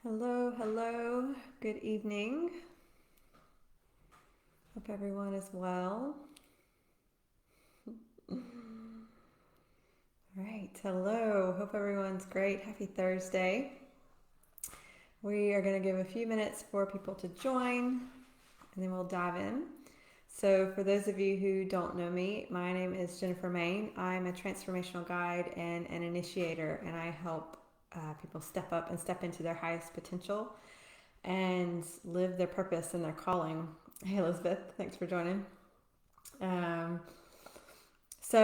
Hello, hello. Good evening. Hope everyone is well. All right, hello. Hope everyone's great. Happy Thursday. We are going to give a few minutes for people to join and then we'll dive in. So, for those of you who don't know me, my name is Jennifer Mayne. I'm a transformational guide and an initiator, and I help people step up and step into their highest potential and live their purpose and their calling. Hey, Elizabeth, thanks for joining. Um, this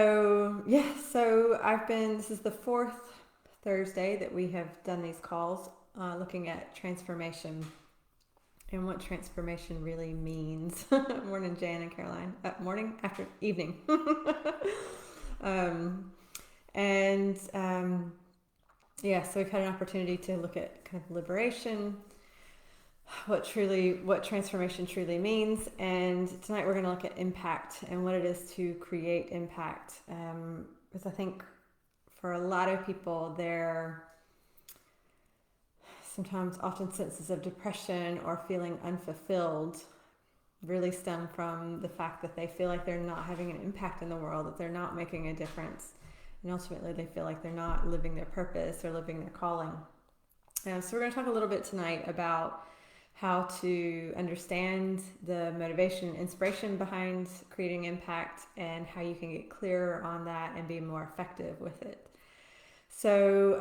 is the fourth Thursday that we have done these calls looking at transformation and what transformation really means. Morning, Jan and Caroline. Morning, after, evening. um, and so we've had an opportunity to look at kind of liberation, what transformation truly means, and tonight we're going to look at impact and what it is to create impact. Because I think for a lot of people, there sometimes often senses of depression or feeling unfulfilled really stem from the fact that they feel like they're not having an impact in the world, that they're not making a difference, and ultimately they feel like they're not living their purpose or living their calling. So we're going to talk a little bit tonight about how to understand the motivation and inspiration behind creating impact and how you can get clearer on that and be more effective with it. So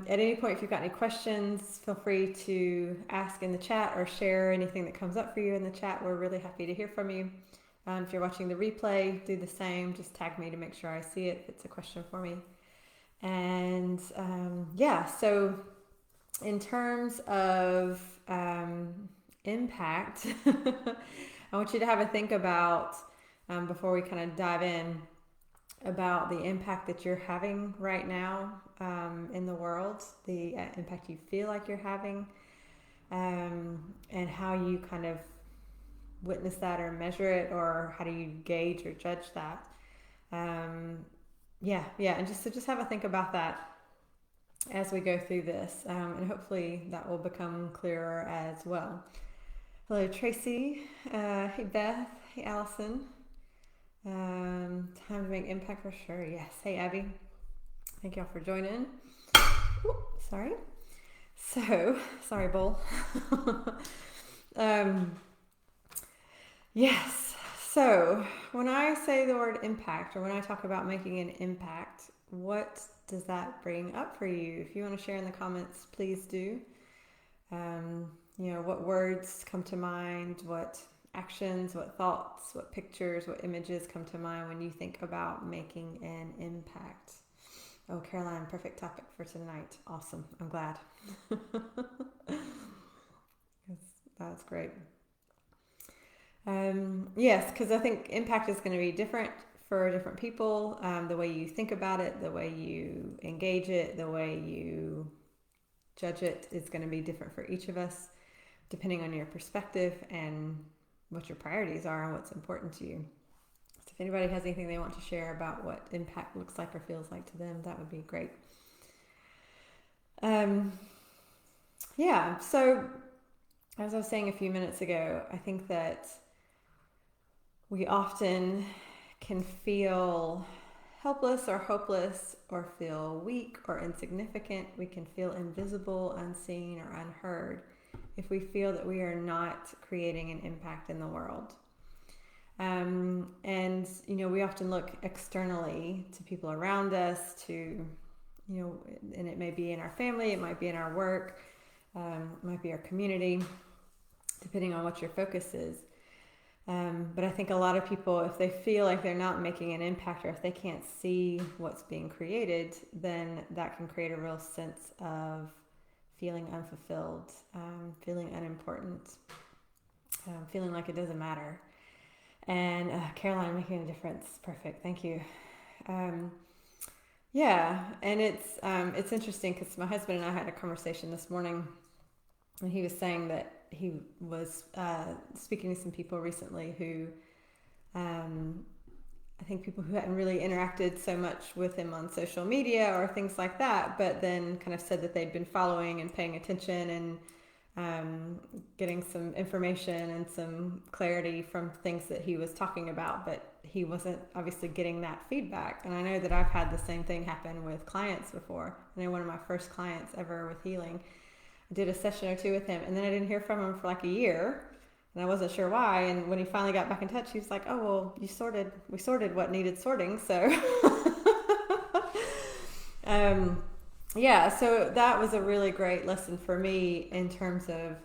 at any point, if you've got any questions, feel free to ask in the chat or share anything that comes up for you in the chat. We're really happy to hear from you. If you're watching the replay, do the same. Just tag me to make sure I see it if it's a question for me. And so in terms of impact, I want you to have a think about, before we kind of dive in, about the impact that you're having right now in the world, the impact you feel like you're having, and how you kind of witness that or measure it, or how do you gauge or judge that. And just have a think about that as we go through this, and hopefully that will become clearer as well. Hello, Tracy. Hey, Beth. Hey, Allison. Time to make impact for sure. Yes. Hey, Abby. Thank y'all for joining. Ooh, sorry. Sorry, Bull. Yes. So when I say the word impact, or when I talk about making an impact, what does that bring up for you? If you want to share in the comments, please do. What words come to mind, what actions, what thoughts, what pictures, what images come to mind when you think about making an impact. Oh, Caroline, perfect topic for tonight. Awesome. I'm glad. That's great. Yes, because I think impact is going to be different for different people. The way you think about it, the way you engage it, the way you judge it is going to be different for each of us, depending on your perspective and what your priorities are and what's important to you. So if anybody has anything they want to share about what impact looks like or feels like to them, that would be great. So as I was saying a few minutes ago, I think that we often can feel helpless or hopeless, or feel weak or insignificant. We can feel invisible, unseen, or unheard if we feel that we are not creating an impact in the world. We often look externally to people around us, and it may be in our family, it might be in our work, it might be our community, depending on what your focus is. But I think a lot of people, if they feel like they're not making an impact, or if they can't see what's being created, then that can create a real sense of feeling unfulfilled, feeling unimportant, feeling like it doesn't matter. And Caroline, making a difference. Perfect. Thank you. And it's interesting because my husband and I had a conversation this morning, and he was saying that he was speaking to some people recently who, I think people who hadn't really interacted so much with him on social media or things like that, but then kind of said that they'd been following and paying attention and getting some information and some clarity from things that he was talking about, but he wasn't obviously getting that feedback. And I know that I've had the same thing happen with clients before. I know one of my first clients ever with healing, I did a session or two with him, and then I didn't hear from him for like a year, and I wasn't sure why. And when he finally got back in touch, he was like, "Oh well, we sorted what needed sorting." So yeah, so that was a really great lesson for me in terms of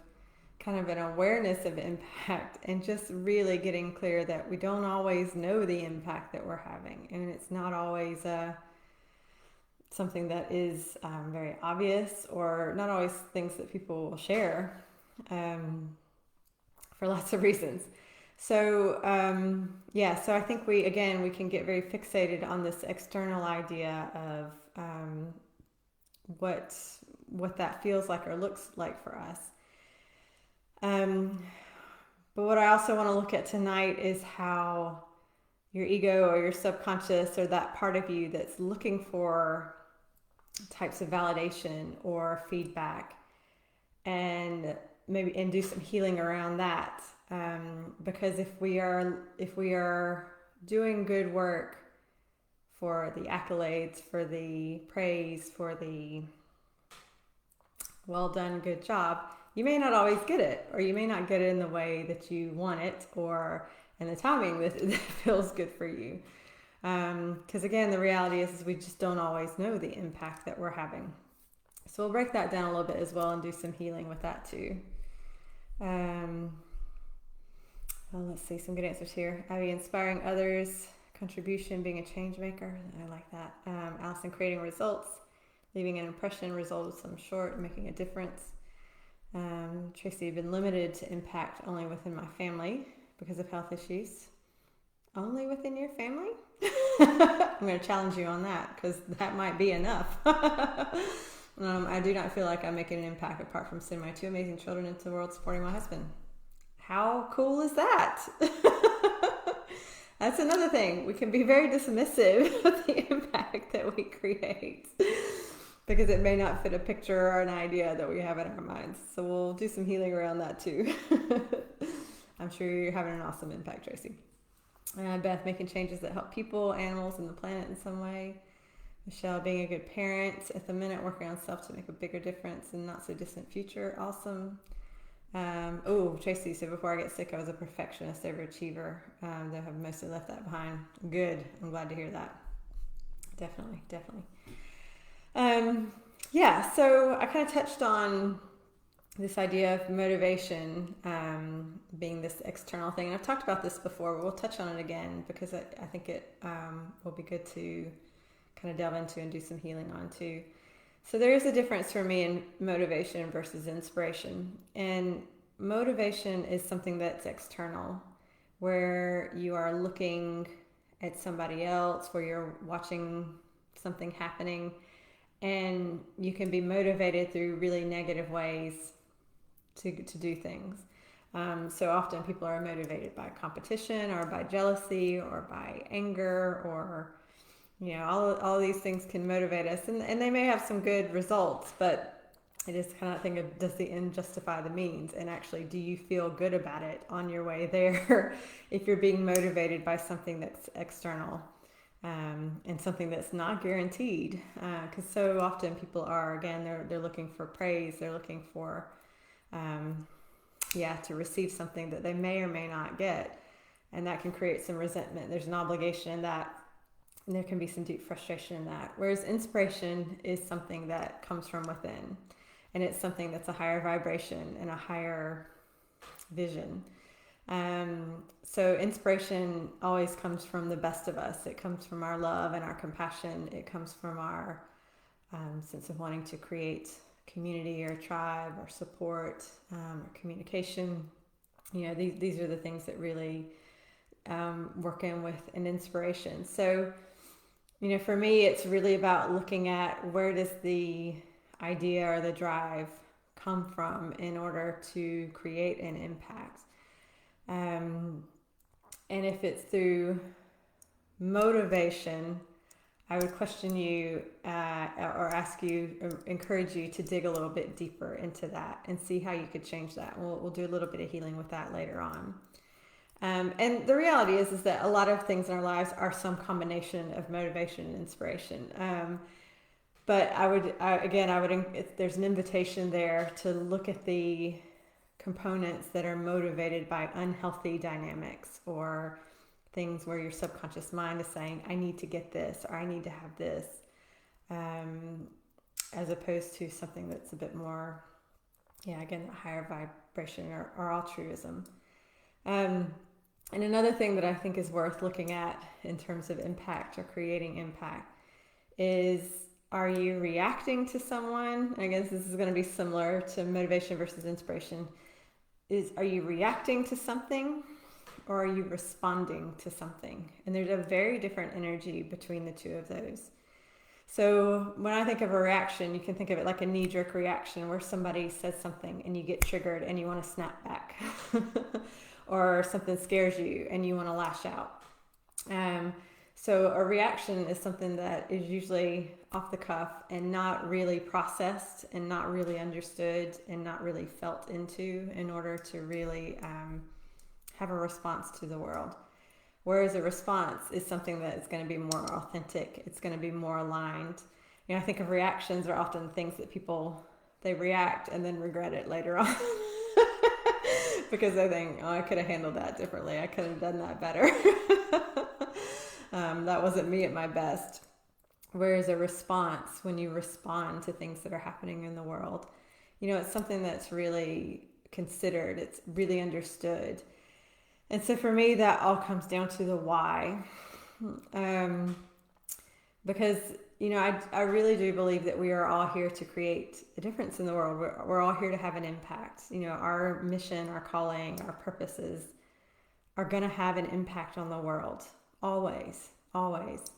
kind of an awareness of impact, and just really getting clear that we don't always know the impact that we're having, and it's not always something that is very obvious, or not always things that people will share for lots of reasons. So yeah, so I think we can get very fixated on this external idea of what that feels like or looks like for us. But what I also want to look at tonight is how your ego or your subconscious, or that part of you that's looking for types of validation or feedback, and do some healing around that. Because if we are doing good work for the accolades, for the praise, for the well done, good job, you may not always get it, or you may not get it in the way that you want it, or in the timing that feels good for you. Because again, the reality is we just don't always know the impact that we're having. So we'll break that down a little bit as well and do some healing with that too. Well, let's see, some good answers here. Abby, inspiring others, contribution, being a change maker. I like that. Allison, creating results, leaving an impression, results some short, making a difference. Tracy, you've been limited to impact only within my family because of health issues. Only within your family? I'm going to challenge you on that, because that might be enough. I do not feel like I'm making an impact apart from sending my 2 amazing children into the world, supporting my husband. How cool is that? That's another thing. We can be very dismissive of the impact that we create, because it may not fit a picture or an idea that we have in our minds. So we'll do some healing around that too. I'm sure you're having an awesome impact, Tracy. Beth, making changes that help people, animals, and the planet in some way. Michelle, being a good parent. At the minute, working on self to make a bigger difference in not so distant future. Awesome. Tracy, so before I get sick, I was a perfectionist, overachiever. That have mostly left that behind. Good. I'm glad to hear that. Definitely. Yeah, so I kind of touched on this idea of motivation being this external thing. And I've talked about this before, but we'll touch on it again, because I think it will be good to kind of delve into and do some healing on too. So there is a difference for me in motivation versus inspiration. And motivation is something that's external, where you are looking at somebody else, where you're watching something happening, and you can be motivated through really negative ways to do things. So often people are motivated by competition, or by jealousy, or by anger, or all these things can motivate us, and they may have some good results, but it is kind of think of, does the end justify the means? And actually, do you feel good about it on your way there if you're being motivated by something that's external, and something that's not guaranteed? Because so often people are, again, they're looking for praise, they're looking for to receive something that they may or may not get, and that can create some resentment. There's an obligation in that, and there can be some deep frustration in that. Whereas inspiration is something that comes from within, and it's something that's a higher vibration and a higher vision. So inspiration always comes from the best of us. It comes from our love and our compassion. It comes from our sense of wanting to create community or tribe or support, or communication. These are the things that really work in with an inspiration. So, for me, it's really about looking at, where does the idea or the drive come from in order to create an impact. And if it's through motivation, I would question you or ask you, or encourage you to dig a little bit deeper into that and see how you could change that. We'll do a little bit of healing with that later on. And the reality is that a lot of things in our lives are some combination of motivation and inspiration. But there's an invitation there to look at the components that are motivated by unhealthy dynamics or things where your subconscious mind is saying, I need to get this, or I need to have this, as opposed to something that's a bit more, higher vibration or altruism. And another thing that I think is worth looking at in terms of impact or creating impact is, are you reacting to someone? I guess this is going to be similar to motivation versus inspiration. Are you reacting to something, or are you responding to something? And there's a very different energy between the two of those. So when I think of a reaction, you can think of it like a knee-jerk reaction where somebody says something and you get triggered and you want to snap back. Or something scares you and you want to lash out. So a reaction is something that is usually off the cuff and not really processed and not really understood and not really felt into in order to really have a response to the world. Whereas a response is something that is going to be more authentic. It's going to be more aligned. I think of reactions are often things that people, they react and then regret it later on. Because I think, I could have handled that differently. I could have done that better. That wasn't me at my best. Whereas a response, when you respond to things that are happening in the world, it's something that's really considered. It's really understood. And so for me, that all comes down to the why. Because, I really do believe that we are all here to create a difference in the world. We're all here to have an impact. Our mission, our calling, our purposes are going to have an impact on the world. Always, always.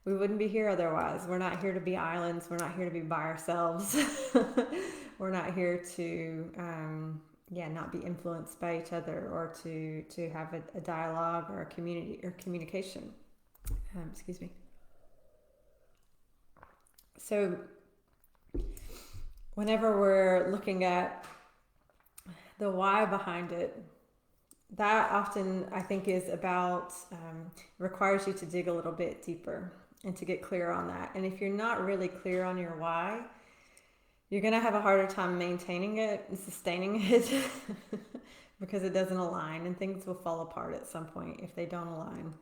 We wouldn't be here otherwise. We're not here to be islands. We're not here to be by ourselves. We're not here to, not be influenced by each other or to have a dialogue or a community or communication. Excuse me. So whenever we're looking at the why behind it, that often I think is about, requires you to dig a little bit deeper and to get clear on that. And if you're not really clear on your why, you're going to have a harder time maintaining it and sustaining it because it doesn't align, and things will fall apart at some point if they don't align,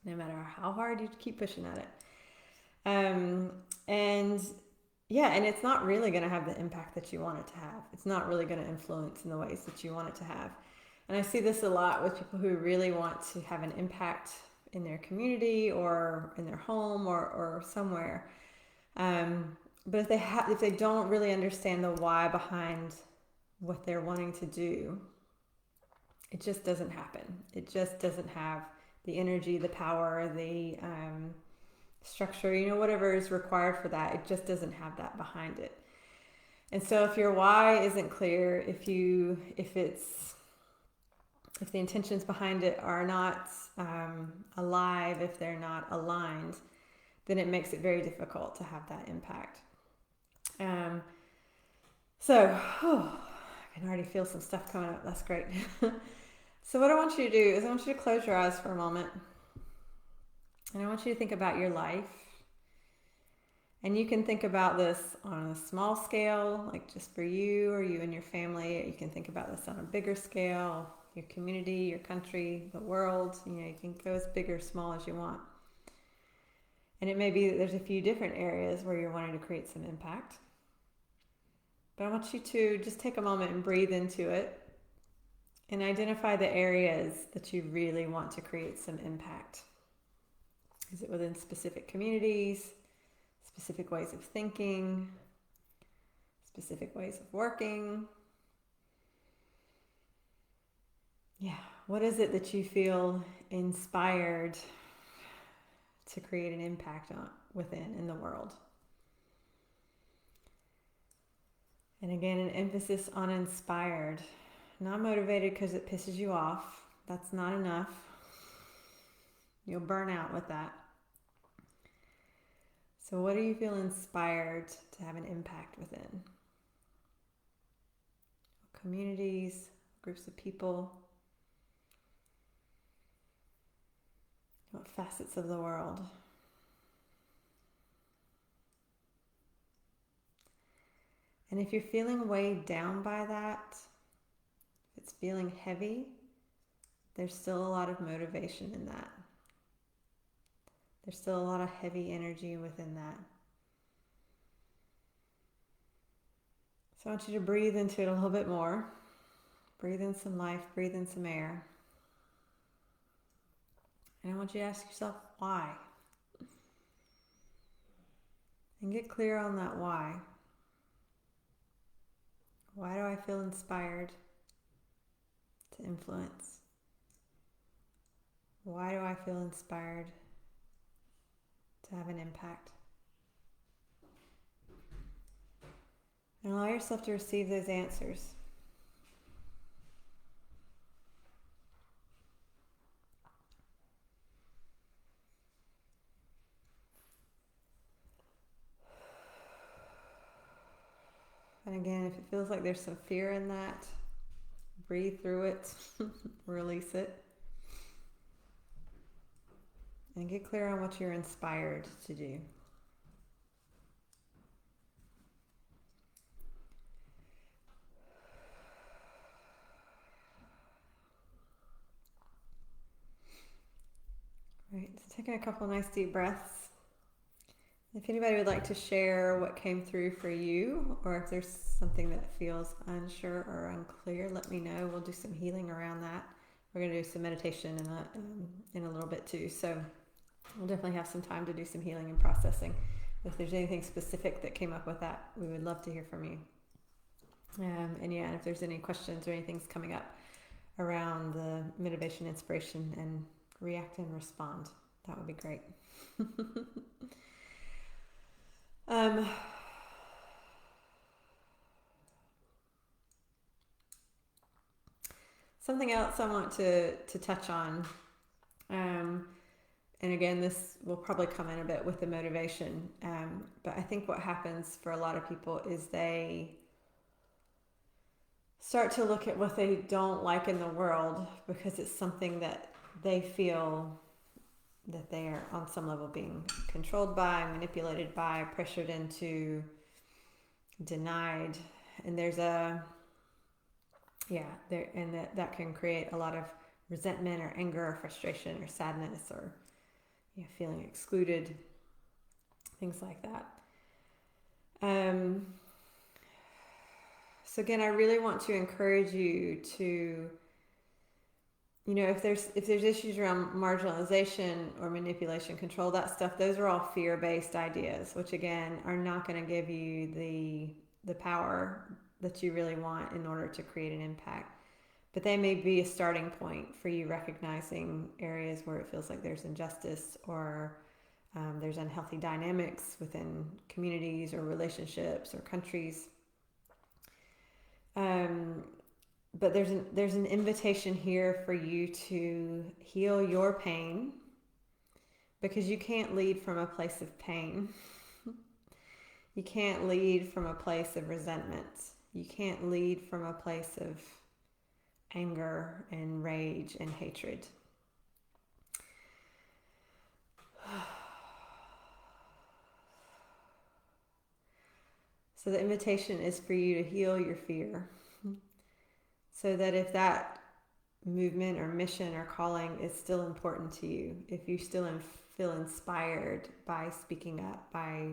no matter how hard you keep pushing at it. And it's not really going to have the impact that you want it to have. It's not really going to influence in the ways that you want it to have. And I see this a lot with people who really want to have an impact in their community or in their home or somewhere. But if they don't really understand the why behind what they're wanting to do, it just doesn't happen. It just doesn't have the energy, the power, the structure, whatever is required for that. It just doesn't have that behind it. And so if your why isn't clear, if the intentions behind it are not alive, if they're not aligned, then it makes it very difficult to have that impact. I can already feel some stuff coming up. That's great. So what I want you to do is I want you to close your eyes for a moment. And I want you to think about your life. And you can think about this on a small scale, like just for you or you and your family. You can think about this on a bigger scale, your community, your country, the world. You can go as big or small as you want. And it may be that there's a few different areas where you're wanting to create some impact. But I want you to just take a moment and breathe into it and identify the areas that you really want to create some impact. Is it within specific communities, specific ways of thinking, specific ways of working? Yeah, what is it that you feel inspired to create an impact within in the world? And again, an emphasis on inspired, not motivated because it pisses you off. That's not enough. You'll burn out with that. So what do you feel inspired to have an impact within? Communities, groups of people, what facets of the world? And if you're feeling weighed down by that, if it's feeling heavy, there's still a lot of motivation in that. There's still a lot of heavy energy within that. So I want you to breathe into it a little bit more. Breathe in some life, breathe in some air. And I want you to ask yourself why. And get clear on that why. Why do I feel inspired to influence? Why do I feel inspired to have an impact? And allow yourself to receive those answers. And again, if it feels like there's some fear in that, breathe through it, release it, and get clear on what you're inspired to do. Right, so taking a couple nice deep breaths. If anybody would like to share what came through for you, or if there's something that feels unsure or unclear, let me know. We'll do some healing around that. We're going to do some meditation in a little bit too. So we'll definitely have some time to do some healing and processing. If there's anything specific that came up with that, we would love to hear from you. And if there's any questions or anything's coming up around the motivation, inspiration, and react and respond, that would be great. Something else I want to touch on, and again, this will probably come in a bit with the motivation, but I think what happens for a lot of people is they start to look at what they don't like in the world because it's something that they feel that they are on some level being controlled by, manipulated by, pressured into, denied. And there's that can create a lot of resentment or anger or frustration or sadness or feeling excluded, things like that. So again, I really want to encourage you to, if there's issues around marginalization or manipulation, control, that stuff, those are all fear-based ideas, which again are not going to give you the power that you really want in order to create an impact. But they may be a starting point for you recognizing areas where it feels like there's injustice or there's unhealthy dynamics within communities or relationships or countries. But there's an invitation here for you to heal your pain, because you can't lead from a place of pain. You can't lead from a place of resentment. You can't lead from a place of anger and rage and hatred. So the invitation is for you to heal your fear, so that if that movement or mission or calling is still important to you, if you still feel inspired by speaking up, by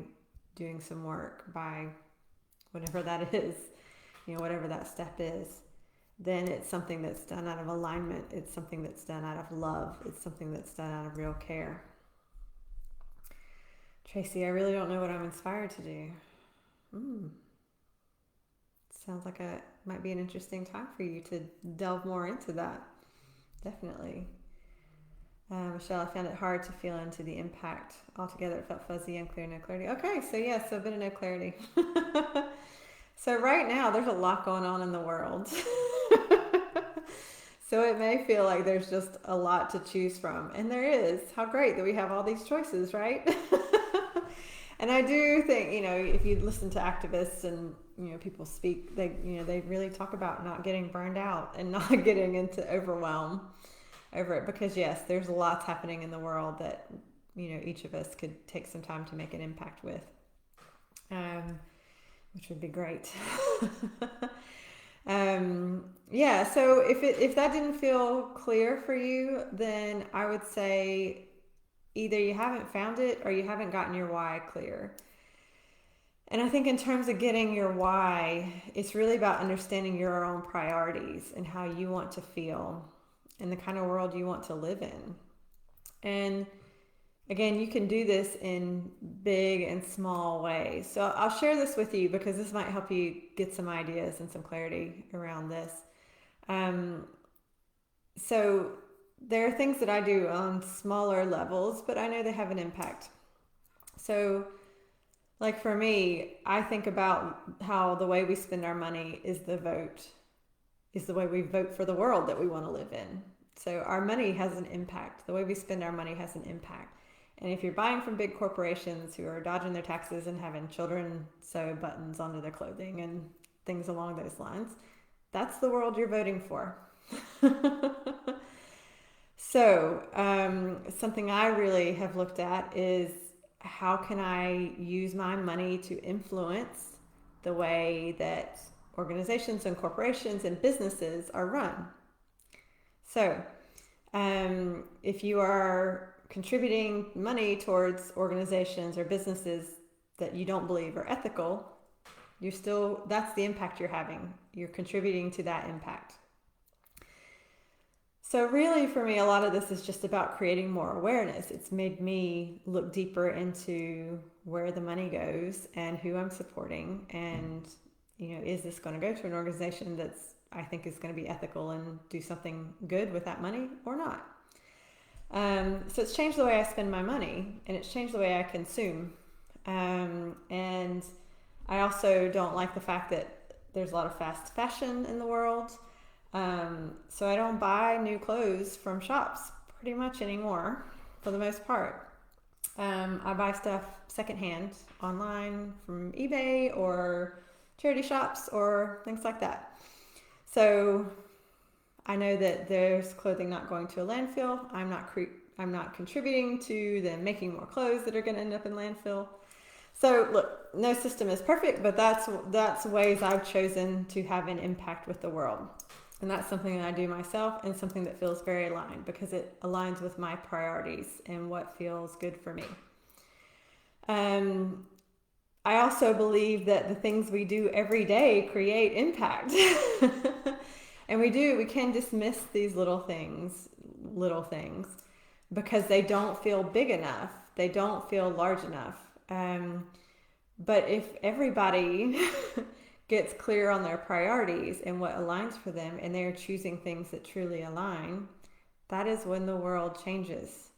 doing some work, by whatever that is, whatever that step is, then it's something that's done out of alignment. It's something that's done out of love. It's something that's done out of real care. Tracy, I really don't know what I'm inspired to do. Sounds like it might be an interesting time for you to delve more into that. Definitely. Michelle, I found it hard to feel into the impact altogether. It felt fuzzy, unclear, no clarity. Okay, so a bit of no clarity. So right now, there's a lot going on in the world. So it may feel like there's just a lot to choose from. And there is. How great that we have all these choices, right? And I do think, if you listen to activists and, people speak, they really talk about not getting burned out and not getting into overwhelm over it, because yes, there's lots happening in the world that, each of us could take some time to make an impact with, which would be great. So if that didn't feel clear for you, then I would say either you haven't found it or you haven't gotten your why clear. And I think in terms of getting your why, it's really about understanding your own priorities and how you want to feel and the kind of world you want to live in. And again, you can do this in big and small ways. So I'll share this with you because this might help you get some ideas and some clarity around this. So there are things that I do on smaller levels, but I know they have an impact. So like for me, I think about how the way we spend our money is the way we vote for the world that we want to live in. So our money has an impact. The way we spend our money has an impact. And if you're buying from big corporations who are dodging their taxes and having children sew buttons onto their clothing and things along those lines, that's the world you're voting for. So something I really have looked at is how can I use my money to influence the way that organizations and corporations and businesses are run. So if you are contributing money towards organizations or businesses that you don't believe are ethical, that's the impact you're having. You're contributing to that impact. So really for me, a lot of this is just about creating more awareness. It's made me look deeper into where the money goes and who I'm supporting. And, is this going to go to an organization that's I think is going to be ethical and do something good with that money or not? So it's changed the way I spend my money, and it's changed the way I consume. And I also don't like the fact that there's a lot of fast fashion in the world. So I don't buy new clothes from shops pretty much anymore, for the most part. I buy stuff secondhand online from eBay or charity shops or things like that. So I know that there's clothing not going to a landfill. I'm not contributing to them making more clothes that are going to end up in landfill. So look, no system is perfect, but that's ways I've chosen to have an impact with the world. And that's something that I do myself and something that feels very aligned because it aligns with my priorities and what feels good for me. I also believe that the things we do every day create impact. And we can dismiss these little things because they don't feel big enough. They don't feel large enough. But if everybody gets clear on their priorities and what aligns for them, and they're choosing things that truly align, that is when the world changes.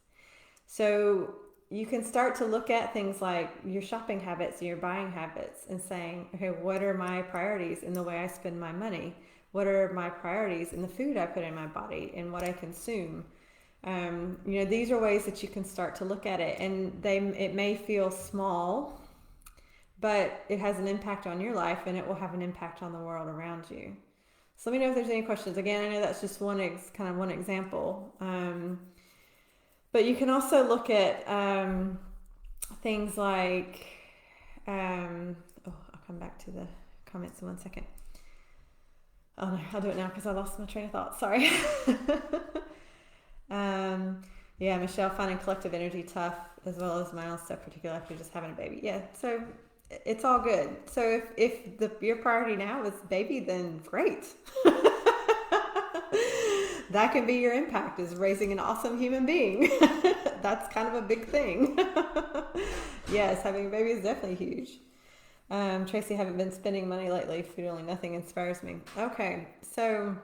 So you can start to look at things like your shopping habits and your buying habits and saying, okay, what are my priorities in the way I spend my money? What are my priorities in the food I put in my body and what I consume? These are ways that you can start to look at it, and it may feel small, but it has an impact on your life and it will have an impact on the world around you. So let me know if there's any questions. Again, I know that's just one example. But you can also look at things like, I'll come back to the comments in 1 second. Oh no, I'll do it now because I lost my train of thought. Sorry. Michelle, finding collective energy tough as well as my own stuff, particularly after just having a baby. Yeah, so it's all good. So if your priority now is baby, then great. That can be your impact, is raising an awesome human being. That's kind of a big thing. Yes, having a baby is definitely huge. Tracy, haven't been spending money lately. Food only, nothing inspires me. Okay, so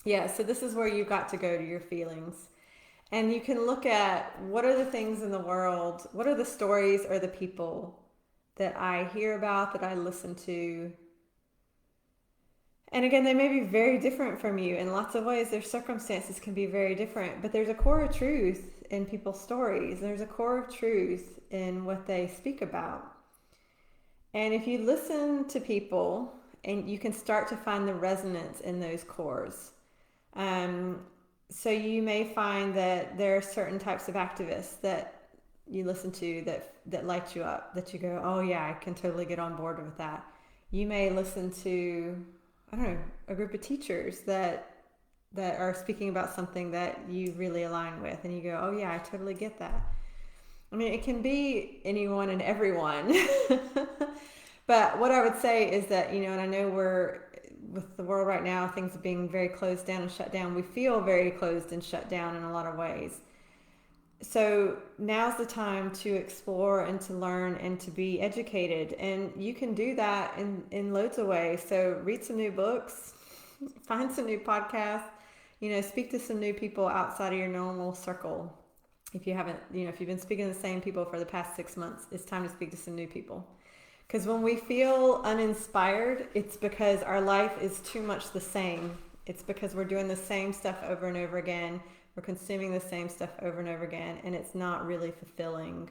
this is where you've got to go to your feelings. And you can look at what are the things in the world, what are the stories or the people that I hear about, that I listen to, And again, they may be very different from you in lots of ways. Their circumstances can be very different, but there's a core of truth in people's stories. There's a core of truth in what they speak about. And if you listen to people, and you can start to find the resonance in those cores. So you may find that there are certain types of activists that you listen to that light you up, that you go, oh yeah, I can totally get on board with that. You may listen to, I don't know, a group of teachers that are speaking about something that you really align with, and you go, oh yeah, I totally get that. I mean, it can be anyone and everyone. But what I would say is that, and I know we're, with the world right now, things being very closed down and shut down, we feel very closed and shut down in a lot of ways. So now's the time to explore and to learn and to be educated. And you can do that in loads of ways. So read some new books, find some new podcasts, speak to some new people outside of your normal circle. If you haven't, if you've been speaking to the same people for the past 6 months, it's time to speak to some new people. Because when we feel uninspired, it's because our life is too much the same. It's because we're doing the same stuff over and over again. We're consuming the same stuff over and over again, and it's not really fulfilling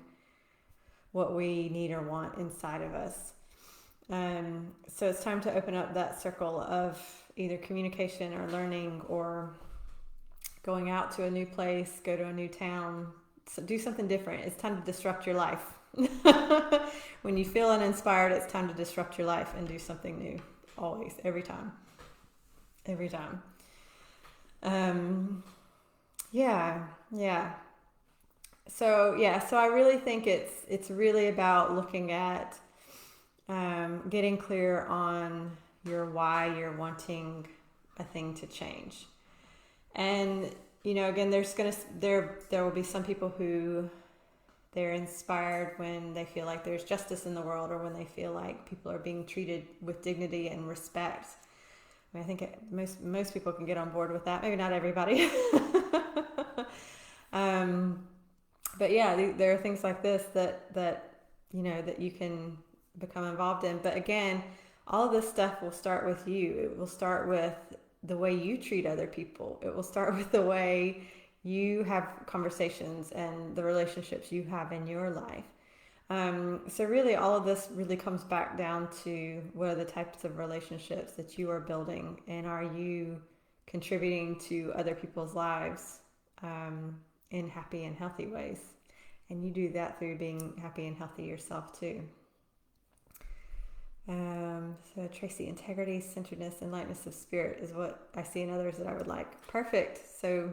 what we need or want inside of us. So it's time to open up that circle of either communication or learning or going out to a new place, go to a new town, do something different. It's time to disrupt your life. When you feel uninspired, it's time to disrupt your life and do something new. Always, every time. Yeah. So I really think it's really about looking at getting clear on your why you're wanting a thing to change. And again, there will be some people who they're inspired when they feel like there's justice in the world, or when they feel like people are being treated with dignity and respect. I mean, I think most people can get on board with that. Maybe not everybody. But yeah, there are things like this that you can become involved in. But again, all of this stuff will start with you. It will start with the way you treat other people. It will start with the way you have conversations and the relationships you have in your life. So really all of this really comes back down to what are the types of relationships that you are building, and are you contributing to other people's lives in happy and healthy ways. And you do that through being happy and healthy yourself too. So Tracy, integrity, centeredness, and lightness of spirit is what I see in others that I would like. Perfect. So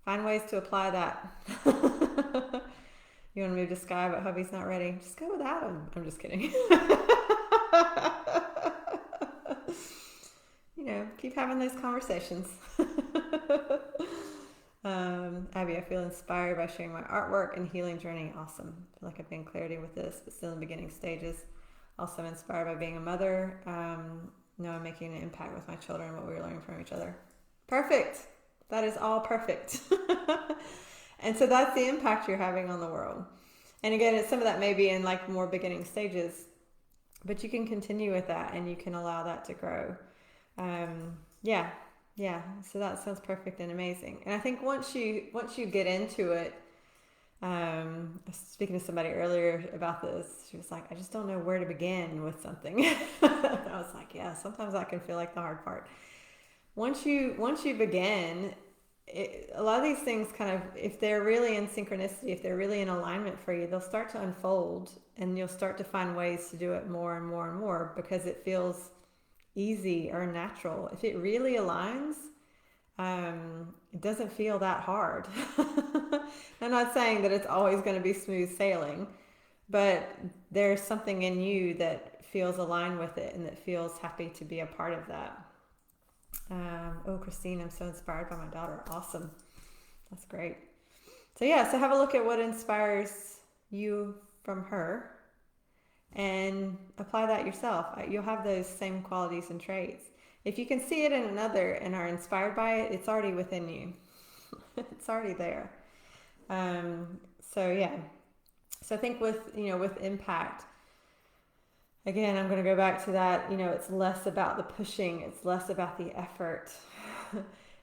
find ways to apply that. You want to move to Sky, but hubby's not ready. Just go with Adam. I'm just kidding. Keep having those conversations. Abby, I feel inspired by sharing my artwork and healing journey. Awesome. I feel like I've gained clarity with this, but still in the beginning stages. Also inspired by being a mother. Now I'm making an impact with my children, what we're learning from each other. Perfect. That is all perfect. And so that's the impact you're having on the world. And again, some of that may be in like more beginning stages, but you can continue with that and you can allow that to grow. So that sounds perfect and amazing. And I think once you get into it, I was speaking to somebody earlier about this. She was like, I just don't know where to begin with something. And I was like, yeah, sometimes that can feel like the hard part. Once you begin, a lot of these things kind of, if they're really in synchronicity, if they're really in alignment for you, they'll start to unfold, and you'll start to find ways to do it more and more and more because it feels easy or natural. If it really aligns, it doesn't feel that hard. I'm not saying that it's always going to be smooth sailing, but there's something in you that feels aligned with it and that feels happy to be a part of that. Christine, I'm so inspired by my daughter. Awesome. That's great. So have a look at what inspires you from her and apply that yourself. You'll have those same qualities and traits. If you can see it in another and are inspired by it, it's already within you. It's already there. So I think with impact, again, I'm going to go back to that, it's less about the pushing, it's less about the effort.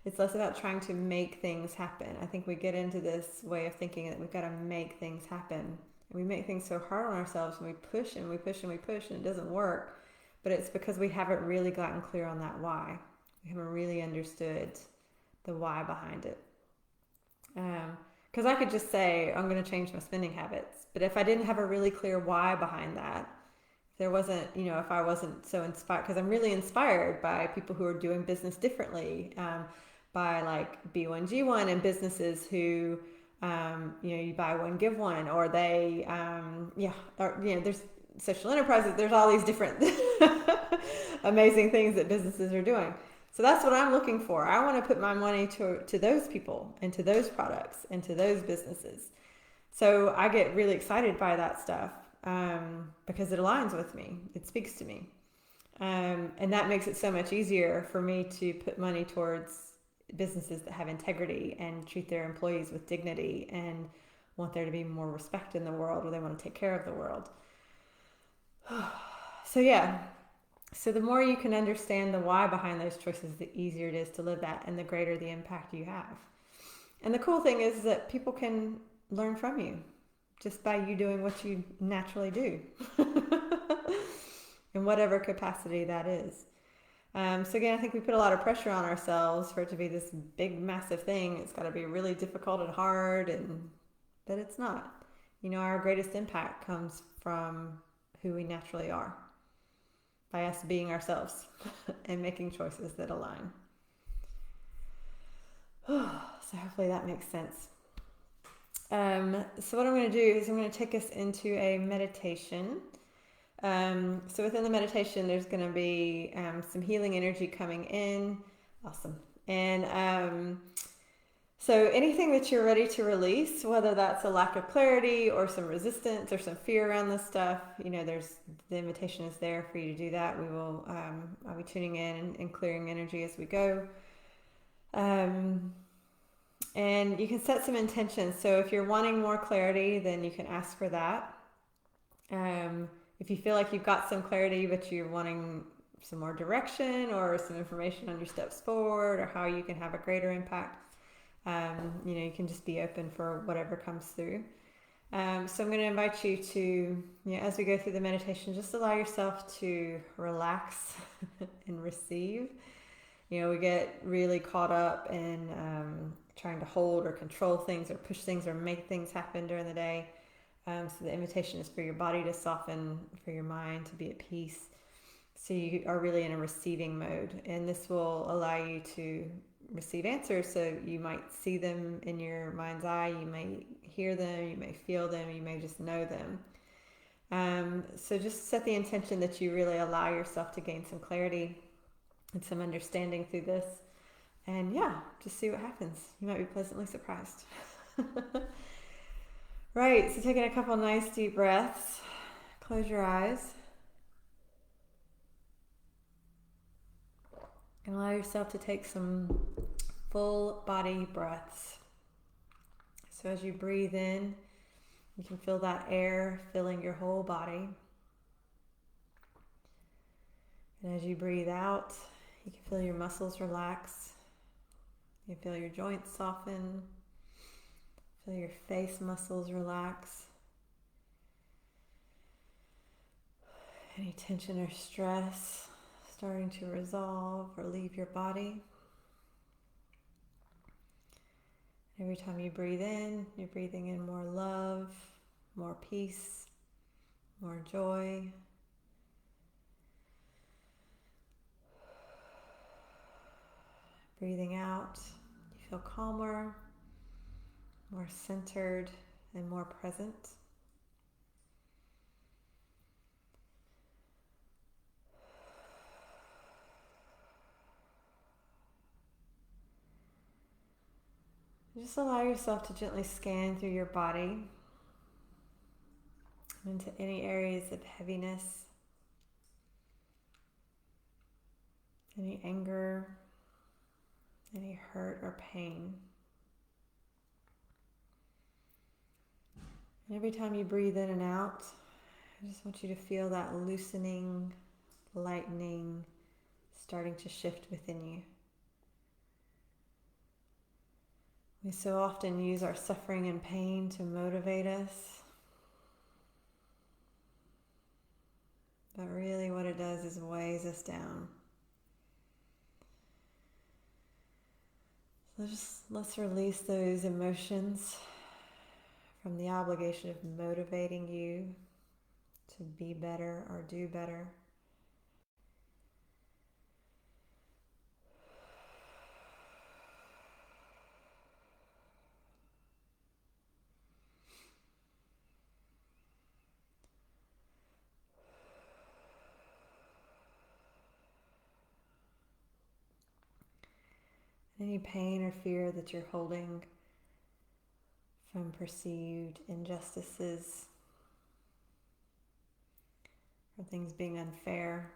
It's less about trying to make things happen. I think we get into this way of thinking that we've got to make things happen. And we make things so hard on ourselves, and we push and we push and we push and it doesn't work. But it's because we haven't really gotten clear on that why. We haven't really understood the why behind it. Because I could just say, I'm going to change my spending habits. But if I didn't have a really clear why behind that, if there wasn't, if I wasn't so inspired, because I'm really inspired by people who are doing business differently, by like B1G1 and businesses who, you buy one, give one, or they, there's social enterprises, there's all these different amazing things that businesses are doing. So that's what I'm looking for. I want to put my money to those people and to those products and to those businesses. So I get really excited by that stuff because it aligns with me. It speaks to me. And that makes it so much easier for me to put money towards businesses that have integrity and treat their employees with dignity and want there to be more respect in the world, or they want to take care of the world. So the more you can understand the why behind those choices, the easier it is to live that, and the greater the impact you have. And the cool thing is that people can learn from you just by you doing what you naturally do in whatever capacity that is. So again, I think we put a lot of pressure on ourselves for it to be this big, massive thing. It's got to be really difficult and hard, but it's not. Our greatest impact comes from who we naturally are, by us being ourselves and making choices that align. So hopefully that makes sense. So what I'm going to do is I'm going to take us into a meditation. So within the meditation, there's going to be some healing energy coming in. Awesome. And so anything that you're ready to release, whether that's a lack of clarity or some resistance or some fear around this stuff, there's the invitation is there for you to do that. We will, I'll be tuning in and clearing energy as we go. And you can set some intentions. So if you're wanting more clarity, then you can ask for that. If you feel like you've got some clarity, but you're wanting some more direction or some information on your steps forward or how you can have a greater impact, you can just be open for whatever comes through. So I'm going to invite you to, as we go through the meditation, just allow yourself to relax and receive. We get really caught up in trying to hold or control things or push things or make things happen during the day. So the invitation is for your body to soften, for your mind to be at peace. So you are really in a receiving mode, and this will allow you to receive answers. So you might see them in your mind's eye, you may hear them, you may feel them, you may just know them. So just set the intention that you really allow yourself to gain some clarity and some understanding through this. And just see what happens. You might be pleasantly surprised. Right, so taking a couple nice deep breaths. Close your eyes. And allow yourself to take some full body breaths. So as you breathe in, you can feel that air filling your whole body. And as you breathe out, you can feel your muscles relax. You can feel your joints soften. Feel your face muscles relax. Any tension or stress starting to resolve or leave your body. Every time you breathe in, you're breathing in more love, more peace, more joy. Breathing out, you feel calmer, more centered, and more present. Just allow yourself to gently scan through your body into any areas of heaviness, any anger, any hurt or pain. And every time you breathe in and out, I just want you to feel that loosening, lightening, starting to shift within you. We so often use our suffering and pain to motivate us. But really what it does is weighs us down. So let's release those emotions from the obligation of motivating you to be better or do better. Any pain or fear that you're holding from perceived injustices or things being unfair,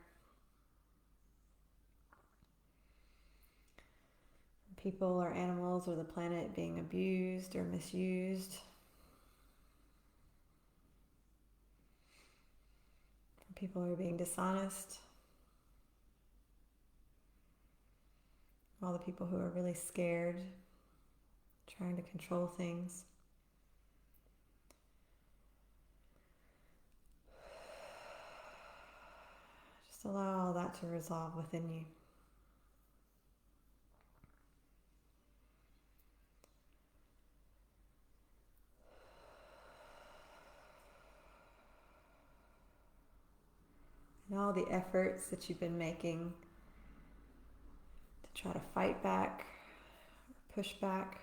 people or animals or the planet being abused or misused, people who are being dishonest, all the people who are really scared, trying to control things. Just allow all that to resolve within you. And all the efforts that you've been making to try to fight back, or push back,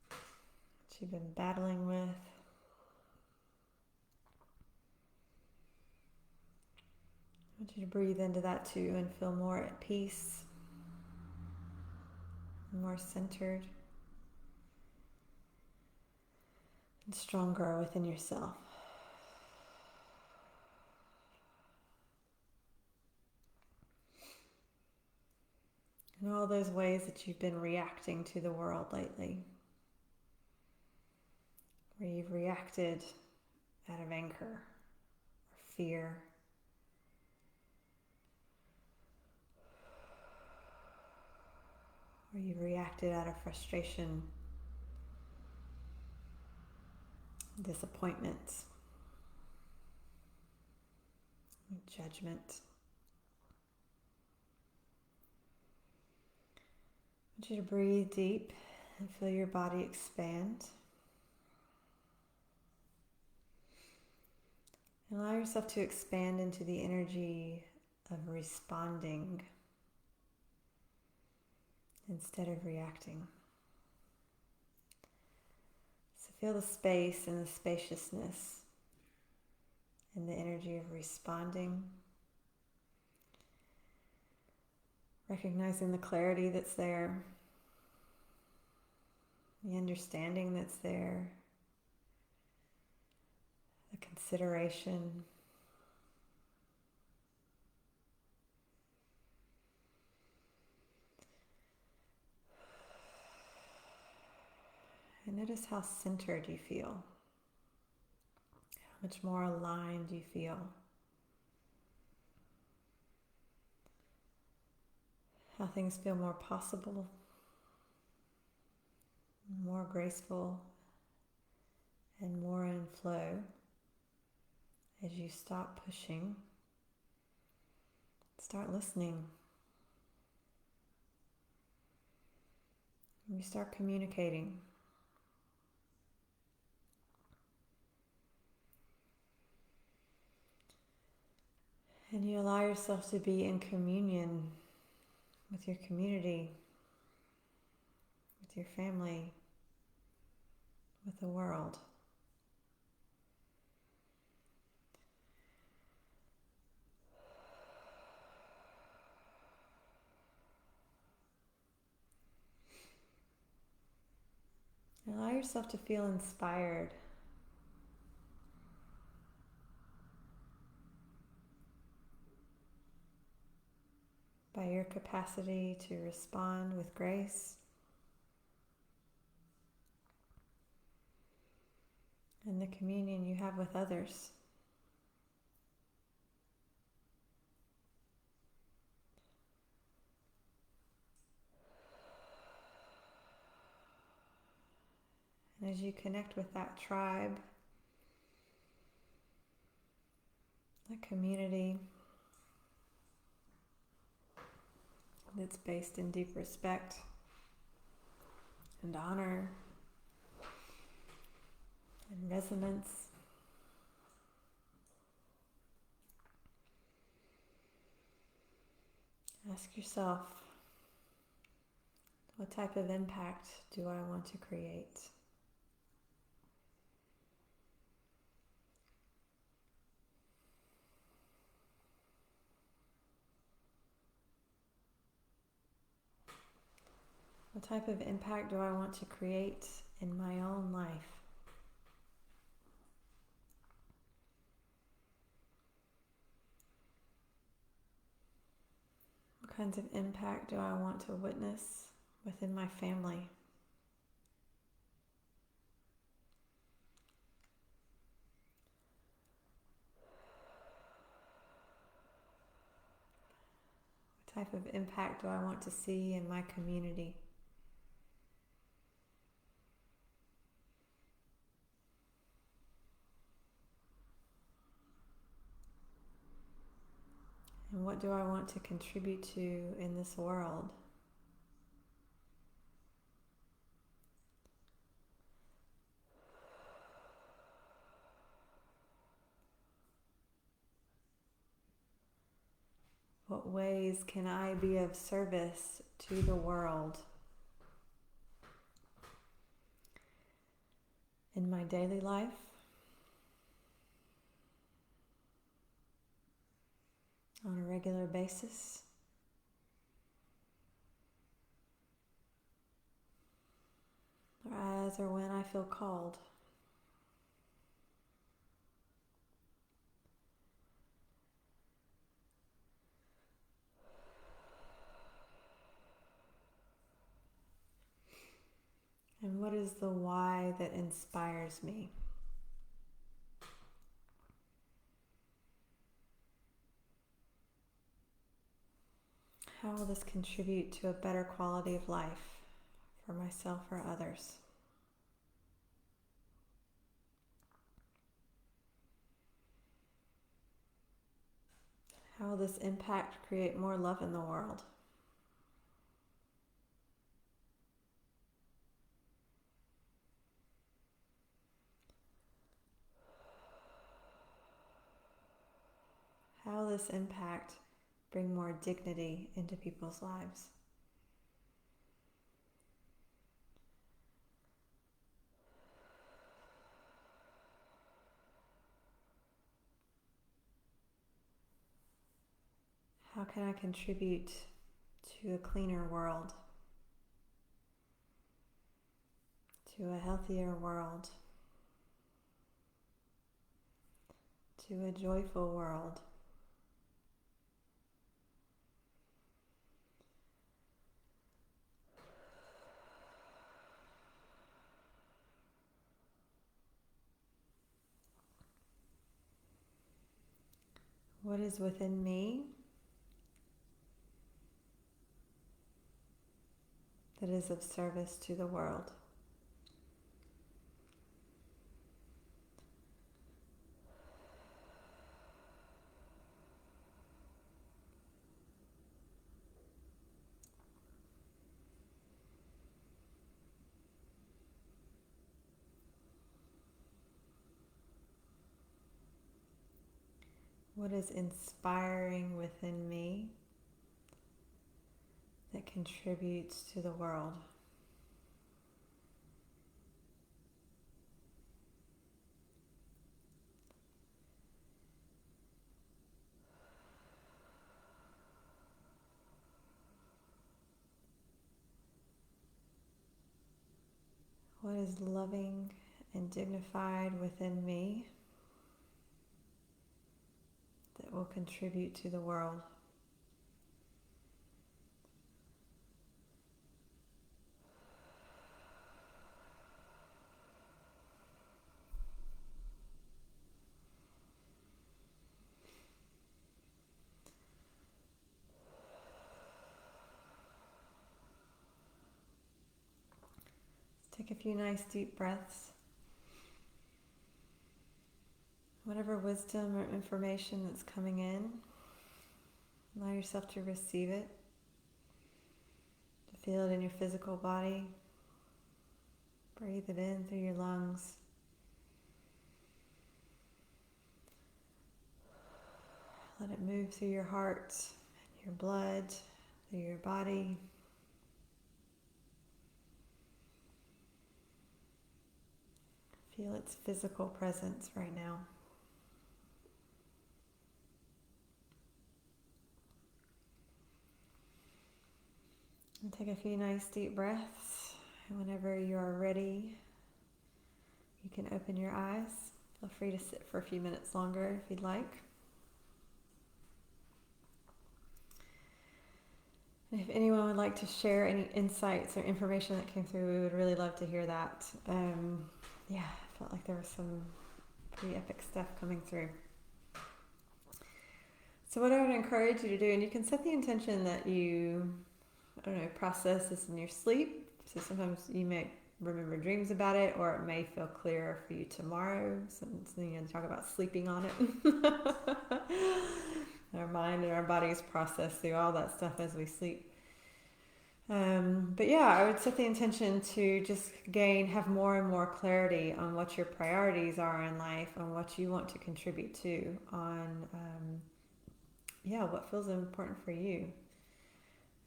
that you've been battling with. I want you to breathe into that too and feel more at peace, more centered, and stronger within yourself. And all those ways that you've been reacting to the world lately, where you've reacted out of anger or fear, where you've reacted out of frustration, disappointment, judgment. I want you to breathe deep and feel your body expand. And allow yourself to expand into the energy of responding instead of reacting. So feel the space and the spaciousness and the energy of responding. Recognizing the clarity that's there, the understanding that's there, the consideration. And notice how centered you feel, how much more aligned you feel. How things feel more possible, more graceful, and more in flow as you stop pushing, start listening. And you start communicating. And you allow yourself to be in communion with your community, with your family, with the world. And allow yourself to feel inspired by your capacity to respond with grace and the communion you have with others. And as you connect with that tribe, that community that's based in deep respect and honor and resonance, ask yourself, what type of impact do I want to create? What type of impact do I want to create in my own life? What kinds of impact do I want to witness within my family? What type of impact do I want to see in my community? And what do I want to contribute to in this world? What ways can I be of service to the world in my daily life, on a regular basis, or as or when I feel called? And what is the why that inspires me? How will this contribute to a better quality of life for myself or others? How will this impact create more love in the world? How will this impact bring more dignity into people's lives? How can I contribute to a cleaner world, to a healthier world, to a joyful world? What is within me that is of service to the world? What is inspiring within me that contributes to the world? What is loving and dignified within me that will contribute to the world? Take a few nice deep breaths. Whatever wisdom or information that's coming in, allow yourself to receive it, to feel it in your physical body. Breathe it in through your lungs. Let it move through your heart, your blood, through your body. Feel its physical presence right now. And take a few nice deep breaths. And whenever you are ready, you can open your eyes. Feel free to sit for a few minutes longer if you'd like. And if anyone would like to share any insights or information that came through, we would really love to hear that. I felt like there was some pretty epic stuff coming through. So what I would encourage you to do, and you can set the intention that you, process this in your sleep. So sometimes you may remember dreams about it, or it may feel clearer for you tomorrow. So talk about sleeping on it. Our mind and our bodies process through all that stuff as we sleep. I would set the intention to just have more and more clarity on what your priorities are in life, on what you want to contribute to, on what feels important for you.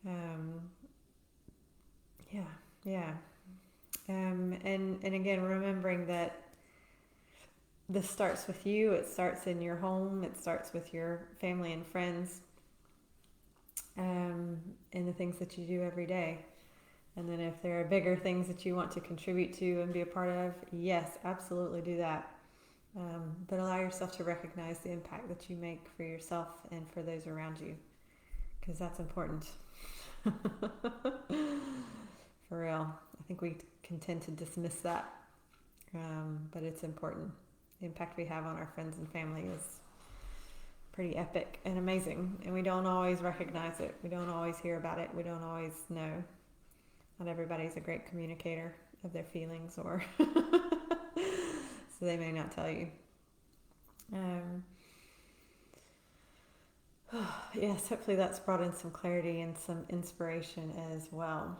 And again, remembering that this starts with you. It starts in your home. It starts with your family and friends, and the things that you do every day. And then if there are bigger things that you want to contribute to and be a part of, yes, absolutely do that. But allow yourself to recognize the impact that you make for yourself and for those around you, because that's important. For real. I think we can tend to dismiss that, but it's important. The impact we have on our friends and family is pretty epic and amazing, and we don't always recognize it. We don't always hear about it. We don't always know. Not everybody's a great communicator of their feelings, or so they may not tell you. Yes, hopefully that's brought in some clarity and some inspiration as well.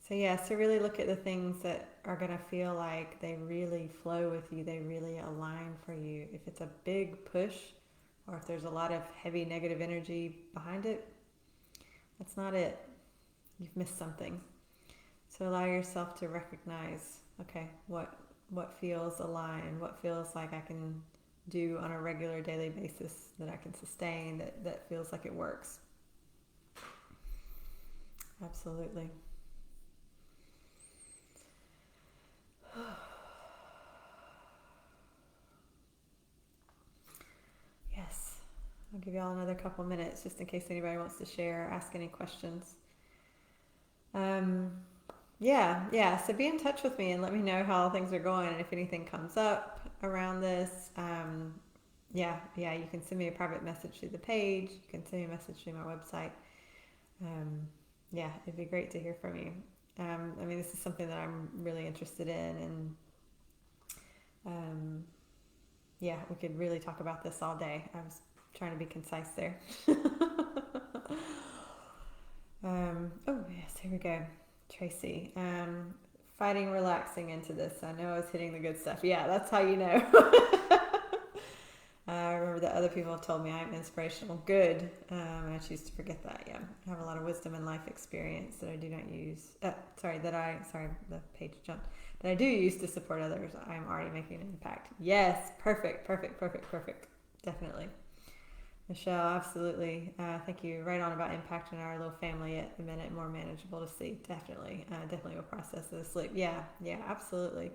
So really look at the things that are going to feel like they really flow with you, they really align for you. If it's a big push, or if there's a lot of heavy negative energy behind it, that's not it. You've missed something. So allow yourself to recognize, okay, what feels aligned, what feels like I can do on a regular daily basis, that I can sustain, that feels like it works. Absolutely. Yes. I'll give y'all another couple minutes just in case anybody wants to share, ask any questions. So be in touch with me and let me know how things are going, and if anything comes up around this. You can send me a private message through the page. You can send me a message through my website. It'd be great to hear from you. This is something that I'm really interested in, and we could really talk about this all day. I was trying to be concise there. Here we go. Tracy, fighting relaxing into this. I know I was hitting the good stuff. Yeah, that's how you know. I remember that other people have told me I'm inspirational. Good. And I choose to forget that. Yeah. I have a lot of wisdom and life experience that I do not use. The page jumped. That I do use to support others. I'm already making an impact. Yes. Perfect. Definitely. Michelle, absolutely. Thank you. Right on about impacting our little family at the minute, more manageable to see. Definitely. Definitely will process the sleep. Yeah, absolutely.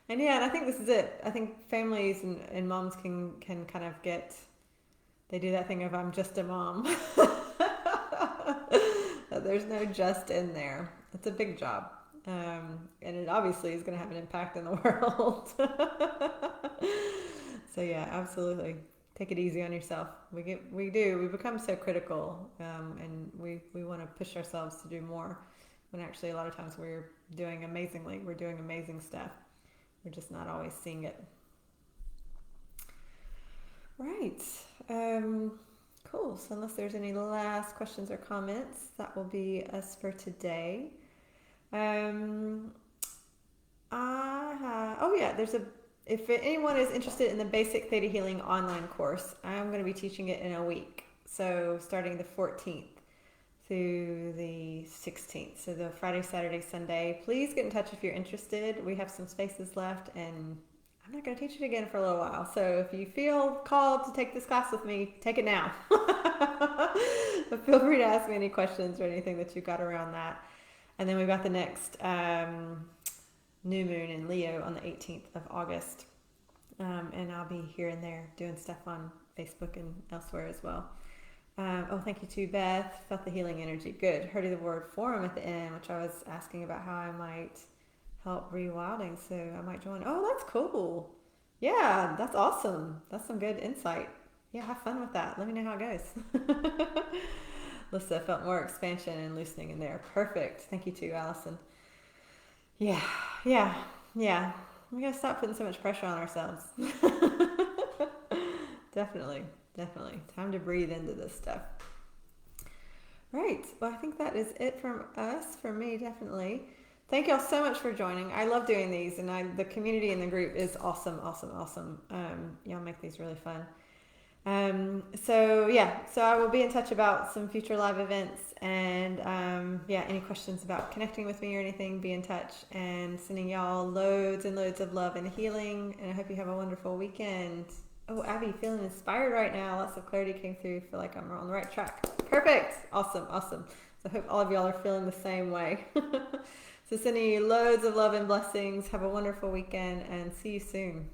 And I think this is it. I think families and moms can kind of they do that thing of I'm just a mom. There's no just in there. It's a big job. And it obviously is going to have an impact in the world. So absolutely. Take it easy on yourself. We become so critical, and we want to push ourselves to do more when actually a lot of times we're doing amazingly. We're doing amazing stuff. We're just not always seeing it. Right. Cool. So unless there's any last questions or comments, that will be us for today. If anyone is interested in the Basic Theta Healing online course, I'm going to be teaching it in a week. So starting the 14th through the 16th. So the Friday, Saturday, Sunday. Please get in touch if you're interested. We have some spaces left, and I'm not going to teach it again for a little while. So if you feel called to take this class with me, take it now. But feel free to ask me any questions or anything that you got around that. And then we've got the next new moon in Leo on the 18th of August. And I'll be here and there doing stuff on Facebook and elsewhere as well. Thank you to Beth. Felt the healing energy. Good. Heard of the word forum at the end, which I was asking about how I might help rewilding. So I might join. Oh, that's cool. Yeah, that's awesome. That's some good insight. Yeah, have fun with that. Let me know how it goes. Lissa, felt more expansion and loosening in there. Perfect. Thank you too, Allison. Yeah. We gotta stop putting so much pressure on ourselves. Definitely. Time to breathe into this stuff. Right. Well, I think that is it from us, from me, definitely. Thank y'all so much for joining. I love doing these, and the community in the group is awesome. Y'all make these really fun. So I will be in touch about some future live events, and any questions about connecting with me or anything, be in touch, and sending y'all loads and loads of love and healing, and I hope you have a wonderful weekend. Oh, Abby, feeling inspired right now. Lots of clarity came through. Feel like I'm on the right track. Perfect. Awesome. So I hope all of y'all are feeling the same way. So sending you loads of love and blessings. Have a wonderful weekend, and see you soon.